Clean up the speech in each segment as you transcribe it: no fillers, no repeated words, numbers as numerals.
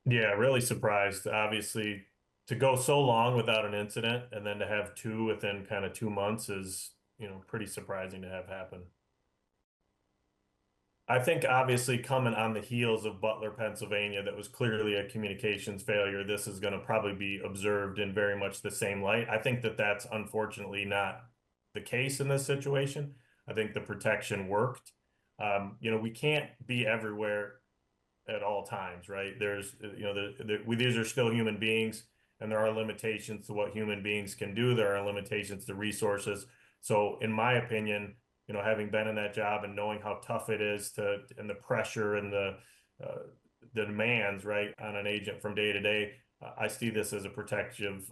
Yeah, really surprised. Obviously, to go so long without an incident and then to have two within kind of 2 months is, pretty surprising to have happen. I think obviously coming on the heels of Butler, Pennsylvania, that was clearly a communications failure. This is going to probably be observed in very much the same light. I think that that's unfortunately not the case in this situation. I think the protection worked. We can't be everywhere at all times, right? These are still human beings, and there are limitations to what human beings can do. There are limitations to resources. So, in my opinion, having been in that job and knowing how tough it is and the pressure and the demands, right, on an agent from day to day, I see this as a protective,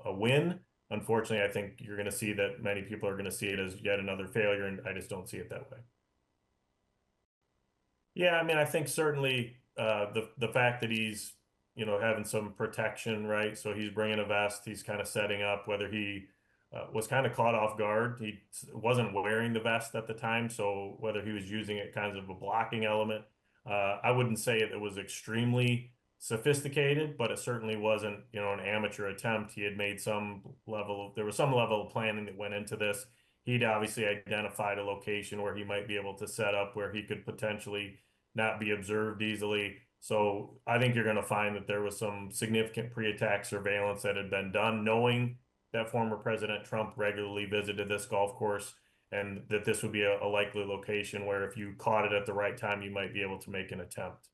a win. Unfortunately, I think you're going to see that many people are going to see it as yet another failure, and I just don't see it that way. Yeah, I mean, I think certainly the fact that he's having some protection, right? So he's bringing a vest. He's kind of setting up. Whether he was kind of caught off guard, he wasn't wearing the vest at the time. So whether he was using it kind of a blocking element, I wouldn't say it was extremely sophisticated, but it certainly wasn't an amateur attempt. He had made there was some level of planning that went into this. He'd obviously identified a location where he might be able to set up where he could potentially not be observed easily. So I think you're going to find that there was some significant pre-attack surveillance that had been done, knowing that former President Trump regularly visited this golf course and that this would be a likely location where if you caught it at the right time, you might be able to make an attempt.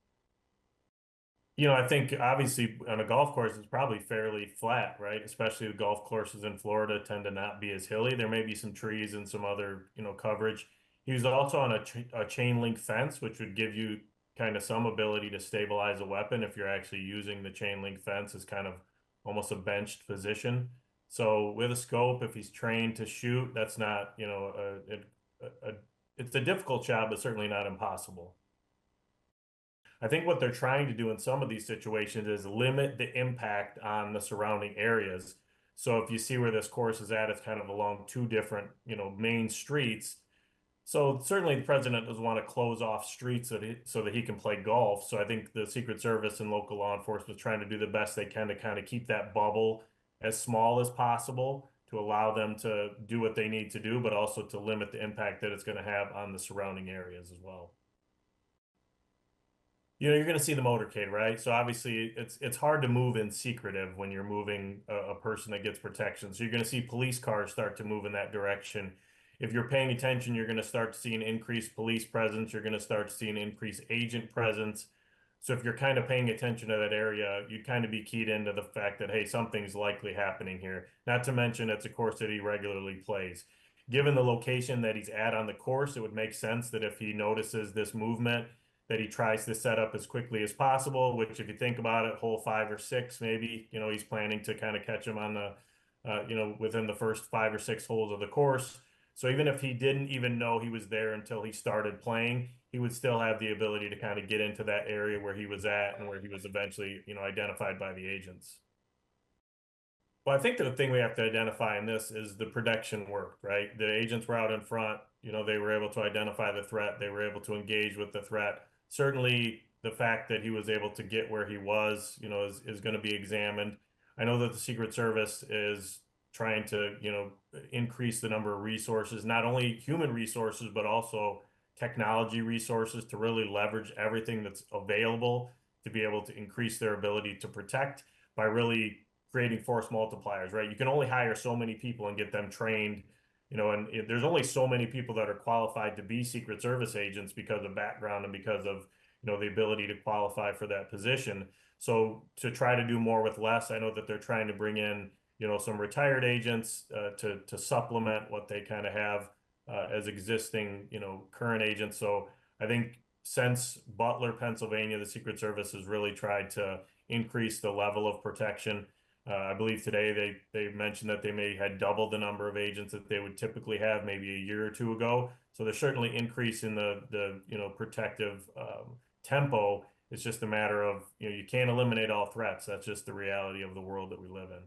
I think obviously on a golf course, it's probably fairly flat, right? Especially the golf courses in Florida tend to not be as hilly. There may be some trees and some other, coverage. He was also on a chain link fence, which would give you kind of some ability to stabilize a weapon if you're actually using the chain link fence as kind of almost a benched position. So with a scope, if he's trained to shoot, that's not, it's a difficult job, but certainly not impossible. I think what they're trying to do in some of these situations is limit the impact on the surrounding areas. So if you see where this course is at, it's kind of along two different, main streets. So certainly the president doesn't want to close off streets so that he can play golf. So I think the Secret Service and local law enforcement is trying to do the best they can to kind of keep that bubble as small as possible to allow them to do what they need to do, but also to limit the impact that it's going to have on the surrounding areas as well. You're going to see the motorcade, right? So obviously, it's hard to move in secretive when you're moving a person that gets protection. So you're going to see police cars start to move in that direction. If you're paying attention, you're going to start to see an increased police presence. You're going to start to see an increased agent presence. So if you're kind of paying attention to that area, you'd kind of be keyed into the fact that, hey, something's likely happening here. Not to mention it's a course that he regularly plays. Given the location that he's at on the course, it would make sense that if he notices this movement, that he tries to set up as quickly as possible, which if you think about it, hole 5 or 6, maybe, he's planning to kind of catch him on within the first 5 or 6 holes of the course. So even if he didn't even know he was there until he started playing, he would still have the ability to kind of get into that area where he was at and where he was eventually, identified by the agents. Well, I think the thing we have to identify in this is the protection worked, right? The agents were out in front, they were able to identify the threat, they were able to engage with the threat. Certainly, the fact that he was able to get where he was, is going to be examined. I know that the Secret Service is trying to, increase the number of resources, not only human resources, but also technology resources to really leverage everything that's available to be able to increase their ability to protect by really creating force multipliers, right? You can only hire so many people and get them trained, and there's only so many people that are qualified to be Secret Service agents because of background and because of, the ability to qualify for that position. So to try to do more with less, I know that they're trying to bring in, some retired agents to supplement what they kind of have as existing, current agents. So I think since Butler, Pennsylvania, the Secret Service has really tried to increase the level of protection. I believe today they mentioned that they may had doubled the number of agents that they would typically have maybe a year or two ago. So they're certainly increasing the protective tempo. It's just a matter of you can't eliminate all threats. That's just the reality of the world that we live in.